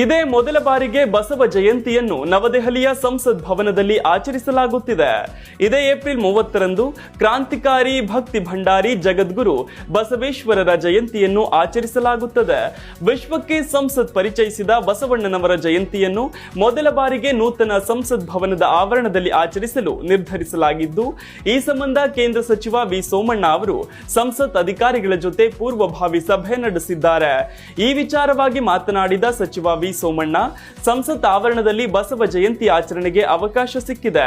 ಇದೇ ಮೊದಲ ಬಾರಿಗೆ ಬಸವ ಜಯಂತಿಯನ್ನು ನವದೆಹಲಿಯ ಸಂಸತ್ ಭವನದಲ್ಲಿ ಆಚರಿಸಲಾಗುತ್ತಿದೆ. ಇದೇ ಏಪ್ರಿಲ್ 30ರಂದು ಕ್ರಾಂತಿಕಾರಿ ಭಕ್ತಿ ಭಂಡಾರಿ ಜಗದ್ಗುರು ಬಸವೇಶ್ವರರ ಜಯಂತಿಯನ್ನು ಆಚರಿಸಲಾಗುತ್ತದೆ. ವಿಶ್ವಕ್ಕೆ ಸಂಸತ್ ಪರಿಚಯಿಸಿದ ಬಸವಣ್ಣನವರ ಜಯಂತಿಯನ್ನು ಮೊದಲ ಬಾರಿಗೆ ನೂತನ ಸಂಸತ್ ಭವನದ ಆವರಣದಲ್ಲಿ ಆಚರಿಸಲು ನಿರ್ಧರಿಸಲಾಗಿದ್ದು, ಈ ಸಂಬಂಧ ಕೇಂದ್ರ ಸಚಿವ ವಿ ಸೋಮಣ್ಣ ಅವರು ಸಂಸತ್ ಅಧಿಕಾರಿಗಳ ಜೊತೆ ಪೂರ್ವಭಾವಿ ಸಭೆ ನಡೆಸಿದ್ದಾರೆ. ಈ ವಿಚಾರವಾಗಿ ಮಾತನಾಡಿದ ಸಚಿವ ವಿ ಸೋಮಣ್ಣ, ಸಂಸತ್ ಆವರಣದಲ್ಲಿ ಬಸವ ಜಯಂತಿ ಆಚರಣೆಗೆ ಅವಕಾಶ ಸಿಕ್ಕಿದೆ.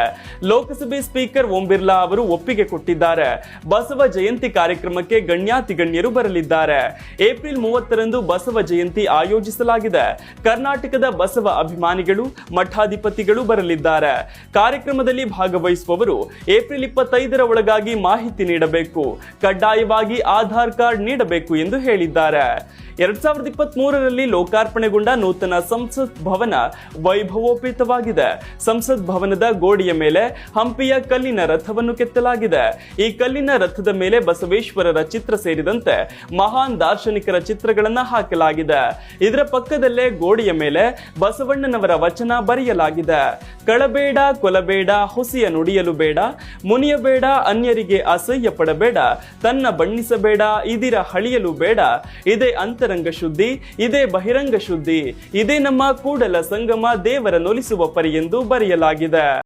ಲೋಕಸಭೆ ಸ್ಪೀಕರ್ ಓಂ ಬಿರ್ಲಾ ಅವರು ಒಪ್ಪಿಗೆ ಕೊಟ್ಟಿದ್ದಾರೆ. ಬಸವ ಜಯಂತಿ ಕಾರ್ಯಕ್ರಮಕ್ಕೆ ಗಣ್ಯಾತಿ ಗಣ್ಯರು ಬರಲಿದ್ದಾರೆ. ಏಪ್ರಿಲ್ 30ರಂದು ಬಸವ ಜಯಂತಿ ಆಯೋಜಿಸಲಾಗಿದೆ. ಕರ್ನಾಟಕದ ಬಸವ ಅಭಿಮಾನಿಗಳು, ಮಠಾಧಿಪತಿಗಳು ಬರಲಿದ್ದಾರೆ. ಕಾರ್ಯಕ್ರಮದಲ್ಲಿ ಭಾಗವಹಿಸುವವರು ಏಪ್ರಿಲ್ 25ರ ಒಳಗಾಗಿ ಮಾಹಿತಿ ನೀಡಬೇಕು, ಕಡ್ಡಾಯವಾಗಿ ಆಧಾರ್ ಕಾರ್ಡ್ ನೀಡಬೇಕು ಎಂದು ಹೇಳಿದ್ದಾರೆ. 2023ರಲ್ಲಿ ಲೋಕಾರ್ಪಣೆಗೊಂಡ ನೂತನ ಸಂಸತ್ ಭವನ ವೈಭವೋಪೇತವಾಗಿದೆ. ಸಂಸತ್ ಭವನದ ಗೋಡೆಯ ಮೇಲೆ ಹಂಪಿಯ ಕಲ್ಲಿನ ರಥವನ್ನು ಕೆತ್ತಲಾಗಿದೆ. ಈ ಕಲ್ಲಿನ ರಥದ ಮೇಲೆ ಬಸವೇಶ್ವರರ ಚಿತ್ರ ಸೇರಿದಂತೆ ಮಹಾನ್ ದಾರ್ಶನಿಕರ ಚಿತ್ರಗಳನ್ನು ಹಾಕಲಾಗಿದೆ. ಇದರ ಪಕ್ಕದಲ್ಲೇ ಗೋಡೆಯ ಮೇಲೆ ಬಸವಣ್ಣನವರ ವಚನ ಬರೆಯಲಾಗಿದೆ. ಕಳಬೇಡ, ಕೊಲಬೇಡ, ಹುಸಿಯ ನುಡಿಯಲು ಬೇಡ, ಮುನಿಯಬೇಡ, ಅನ್ಯರಿಗೆ ಅಸಹ್ಯ ಪಡಬೇಡ, ತನ್ನ ಬಣ್ಣಿಸಬೇಡ, ಇದಿರ ಹಳಿಯಲು ಬೇಡ. ಇದೇ ಅಂತರಂಗ ಶುದ್ಧಿ, ಇದೇ ಬಹಿರಂಗ ಶುದ್ಧಿ, ಇದೇ ನಮ್ಮ ಕೂಡಲ ಸಂಗಮ ದೇವರ ನೊಲಿಸುವ ಪರಿ ಎಂದು ಬರೆಯಲಾಗಿದೆ.